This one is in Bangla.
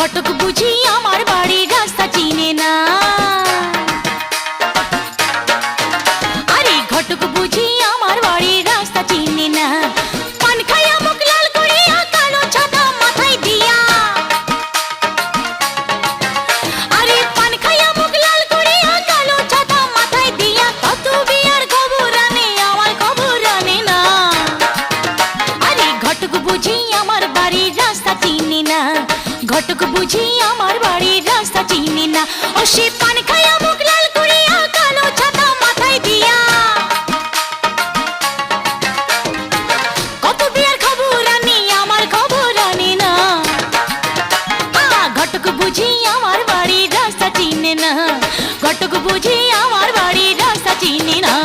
ঘটক বুঝি আমার বাড়ির রাস্তা চিনে না। আরে ঘটক বুঝি আমার বাড়ির রাস্তা চিনে না। পান খাইয়া মুখ লাল করিয়া কালো ছাতা মাথায় দিয়া, আরে পান খাইয়া মুখ লাল করিয়া কালো ছাতা মাথায় দিয়া, কত বিয়ার খবর আনে আমার খবর আনে না। আরে ঘটক বুঝি আমার বাড়ির রাস্তা চিনে না, ঘটক বুঝি আমার বাড়ির রাস্তা চিনে না। ও সে পান খাইয়া মুখ লাল করিয়া কালো ছাতা মাথায় দিয়া, কত বিয়ার খবর আনে আমার খবর আনে না। ঘটক বুঝি আমার বাড়ির রাস্তা চিনে না, ঘটক বুঝি আমার বাড়ির রাস্তা চিনে না।